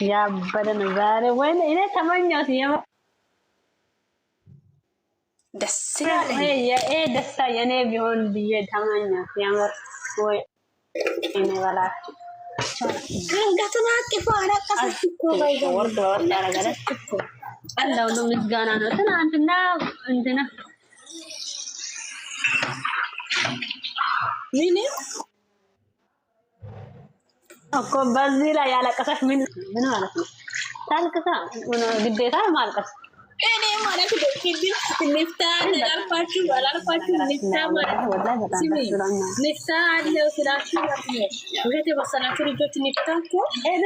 ያበደ ነው ዛሬ። ወይ እኔ ተመኘሁት ደስ ይላል። ደስታ የኔ ቢሆን ብዬ ተመኘሁት የምር። ወይ እኔ በላችሁ አንገቱን አቅፎ አለቀሰች እኮ ወርድ ወርድ ያረጋለች እኮ አላው ነው ምስጋና ነው። ትናንትና እንትና ምን እኮ በዚህ ላይ ያለቀሰች ምን ማለት ነው? ታልቅሳ ግዴታ ማልቀስ እኔ ማለት ደቂቅ ንፍታ ተላልፋችሁ ባላልፋችሁ ንፍታ ማለት ሲሚ ንፍታ አለው ስላችሁ ወይቴ በሰላችሁ ልጆች ንፍታ እኮ እኔ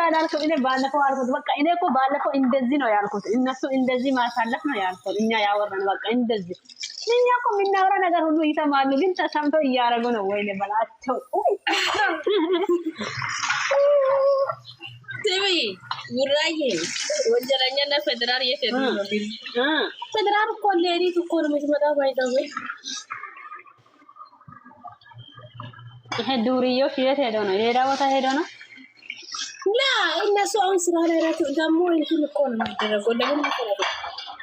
አላልኩም እኔ ባለፈው አልኩት። በቃ እኔ እኮ ባለፈው እንደዚህ ነው ያልኩት። እነሱ እንደዚህ ማሳለፍ ነው ያልኩት። እኛ ያወራን በቃ እንደዚህ እኛ እኮ የምናወራ ነገር ሁሉ ይሰማሉ፣ ግን ተሰምተው እያደረጉ ነው። ወይኔ በላቸው ሲሚ ጉራዬ ወንጀለኛና ፌደራል የት ነው? ፌደራል እኮ ሌሊት እኮ ነው የምትመጣው። ባይዘው ይሄ ዱርዬዎች የት ሄደው ነው? ሌላ ቦታ ሄደው ነው? ላ እነሱ አሁን ስራ ላይ ናቸው። ደግሞ እንትን እኮ ነው የሚደረገው። ለምን ይፈረዳል?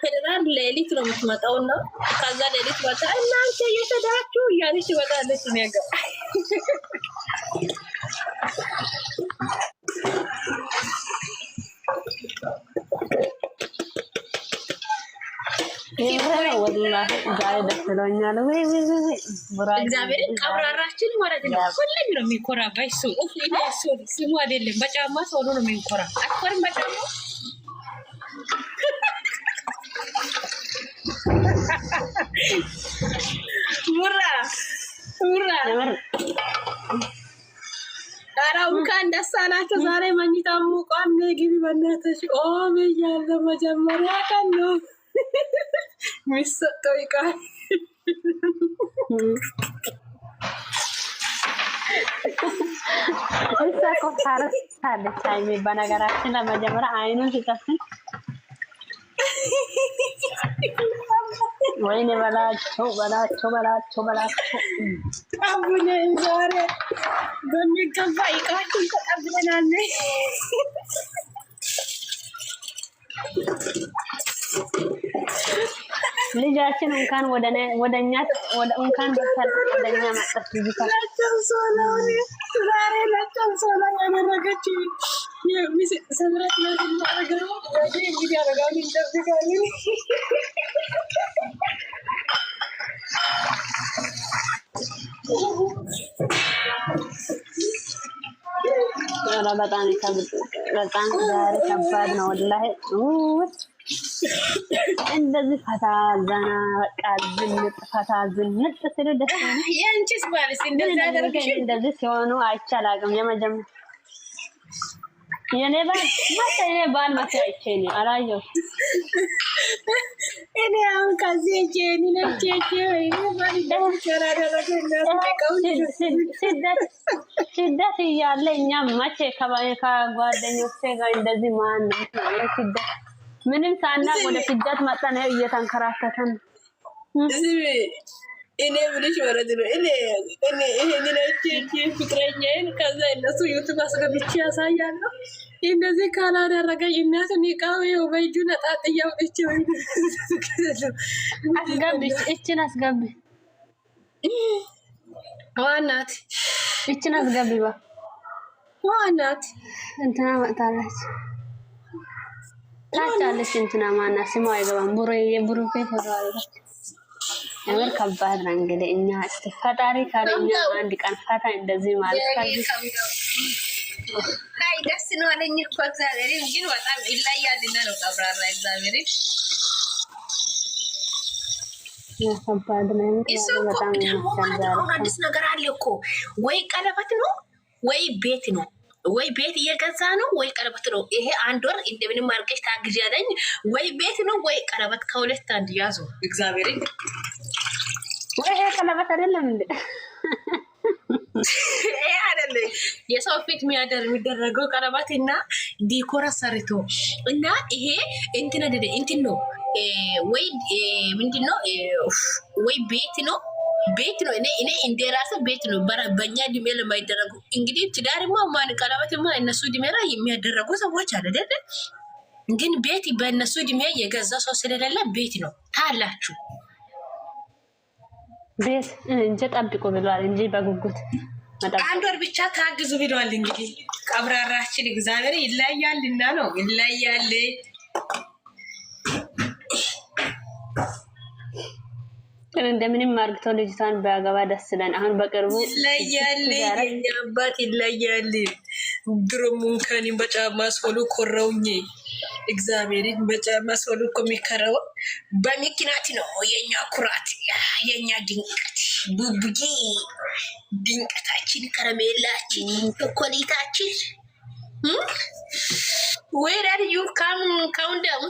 ፌደራል ሌሊት ነው የምትመጣውና ከዛ ሌሊት ወጣ እናንተ እየተዳችሁ እያለች ትወጣለች ነው ያገ ወላሂ ዛሬ ደስ ብሎኛል። ወይ እግዚአብሔር ቀብራራችን ማለት ነው። ሁሌም ነው የሚኮራ ባይሱ ስሙ አይደለም በጫማ ሰው ነው የሚኮራ። አትኮርም በጫማ ሙራ አራው ካን ደስ አላችሁ ዛሬ መኝታ ሙቋን ግቢ በእናትሽ ኦ በያለ መጀመሪያ ቀን ነው ሚሰጠው ይቃል እዛ ኮታረስ ታለች አይሜ በነገራችን ለመጀመሪያ አይኑን ሲከፍት ወይኔ በላቸው አቡነ ዛሬ በሚገባ ይቃችን ተቀብለናል። ልጃችን እንኳን ወደኛ እንኳን ወደኛ መጣች። ልጅታችን ዛሬ ለጨንሶ ነው ያደረገች ሰምረት ነው ያደረገው። እንግዲህ ያደረጋል እንደዚህ በጣም ዛሬ ከባድ ነው ወላሂ። እንደዚህ ፈታ ዘና በቃ ዝንጥ ስለ ደስ ነው። ያንቺስ ባልስ እንደዚህ አደረግሽ? እንደዚህ ሲሆኑ አይቻላቅም። የኔ ባል መቼ አይቼኝ አላየው። እኔ አሁን ከዚህ ጄኒ ነች ወይ ስደት እያለ እኛ መቼ ከጓደኞቼ ጋር እንደዚህ ማን ነው ስደት ምንም ሳና ወደ ስደት መጣን እየተንከራተተን እኔ ብልሽ ወረድ ነው እኔ ይሄንን ፍቅረኛዬን ከዛ እነሱ ዩቱብ አስገብቼ ያሳያለሁ። እንደዚህ ካላደረገኝ እናት ንቃው ይኸው በእጁ ነጣጥ እያወጥቼ ወይ እችን አስገቢ ዋናት እችን አስገቢ ዋናት እንትና መጣለች ታቻለች እንትና ማና ስሟ አይገባም። የቡሩኬ ፎቶ አለች። ነገር ከባድ ነው እንግዲህ እኛ ፈጣሪ ካለኛ አንድ ቀን ፈታ እንደዚህ ማለት አይ ደስ ነው አለኝ እኮ እግዚአብሔር ግን በጣም ይለያልና ነው ቀብራራ እግዚአብሔር ከባድ ነው። በጣም ነው አዲስ ነገር አለ እኮ ወይ ቀለበት ነው ወይ ቤት ነው ወይ ቤት እየገዛ ነው ወይ ቀለበት ነው። ይሄ አንድ ወር እንደምንም አርገሽ ታግዣለኝ ወይ ቤት ነው ወይ ቀለበት ከሁለት አንድ ያዙ እግዚአብሔር ወይ ቀለበት አይደለም እንዴ? ይሄ አይደለም የሰው ፊት የሚደረገው ቀለበትና ዲኮር ሰርቶ እና ይሄ እንትን ነው ወይ ምንድነው ወይ ቤት ነው ቤት ነው። እኔ እንደ ራሴ ቤት ነው። በእኛ እድሜ ለማይደረጉ እንግዲህ ትዳርማ ማን ቀለበትማ እነሱ እድሜ ላይ የሚያደረጉ ሰዎች አለ አይደል? ግን ቤት በእነሱ እድሜ የገዛ ሰው ስለሌለ ቤት ነው ታላችሁ። ቤት እንጂ ጠብቁ ብሏል እንጂ በጉጉት አንድ ወር ብቻ ታግዙ ብሏል። እንግዲህ ቀብራራችን እግዚአብሔር ይለያልና ነው ይለያል። እንደምንም አርግተው ልጅቷን በአገባ ደስ ይለን። አሁን በቅርቡ ይለያል። የኛ አባት ይለያል። ድሮም እንኳን በጫማ አስወሉ ኮረውኝ እግዚአብሔርን በጫማ አስወሉ እኮ የሚከረው በምክንያት ነው። የኛ ኩራት፣ የኛ ድንቀት፣ ቡቡጌ ድንቀታችን፣ ከረሜላችን፣ ቾኮሌታችን Where are you? Count down.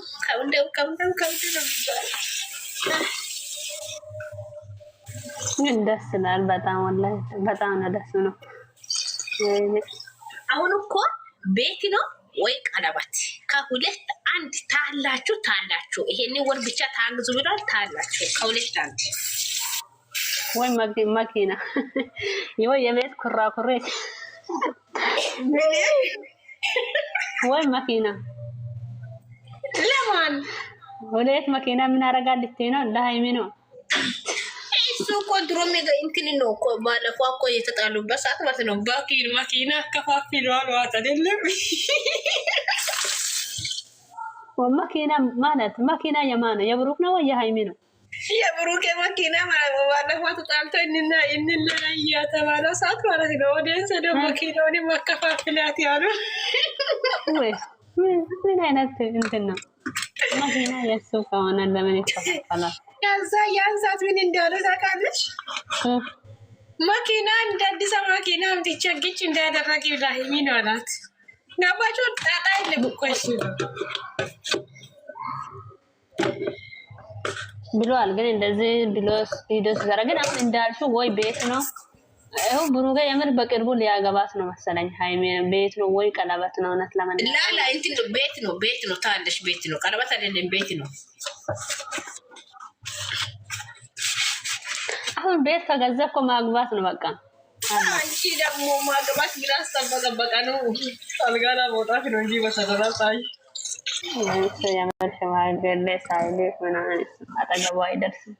ደስ ይላል በጣም ወላሂ በጣም ነው ደስ ነው። አሁን እኮ ቤት ነው ወይ ቀለበት ከሁለት አንድ ታላችሁ ይሄንን ወር ብቻ ታግዙ ብሏል። ታላችሁ ከሁለት አንድ ወይ መኪና ወይ የቤት ኩራኩሬ ወይ መኪና ለማን ሁለት መኪና ምን አረጋል ልትይነው ለሃይሚ ነው። እሱ እኮ ድሮም እንትን ነው እኮ ባለፈው እኮ የተጣሉበት ሰዓት ማለት ነው። ባኪን መኪና ከፋፍሏል ዋት አይደለም። ወመኪና ማለት መኪና የማን የብሩክ ነው ወይ የሃይሚ ነው? የብሩክ መኪና ማለት ነው። ባለፈው ተጣልተው እንና የተባለው ሰዓት ማለት ነው። ወደንስ ደግሞ መኪናውን ማከፋፍላት ያሉ ወይ ምን አይነት እንትን ነው? መኪና የሱ ከሆነ ለምን ይከፋፈላል? ያንሳት ምን እንዳለ ታውቃለች? መኪና እንደ አዲስ መኪና እንድትቸግች እንዳያደረግ ኢብራሂም ነው አላት። ገባችሁ? ጣጣ የለም እኮ እሱ ብሏል። ግን እንደዚህ ብሎ ቪዲዮ ሲሰራ ግን አሁን እንዳልሽው ወይ ቤት ነው ይኸው ብሩክ የምር በቅርቡ ሊያገባት ነው መሰለኝ። ሃይሜ ቤት ነው ወይ ቀለበት ነው? እውነት ለምን ላላ እንትን ቤት ነው ታለሽ ቤት ነው ቀለበት አይደለም ቤት ነው። አሁን ቤት ከገዛ እኮ ማግባት ነው በቃ። አንቺ ደግሞ ማግባት ግን አስተበቀበቀ ነው። አልጋ ላይ መውጣት ነው እንጂ በተደራጣይ የምር ሽማግሌ ሳይልሽ ምናምን አጠገቡ አይደርስም።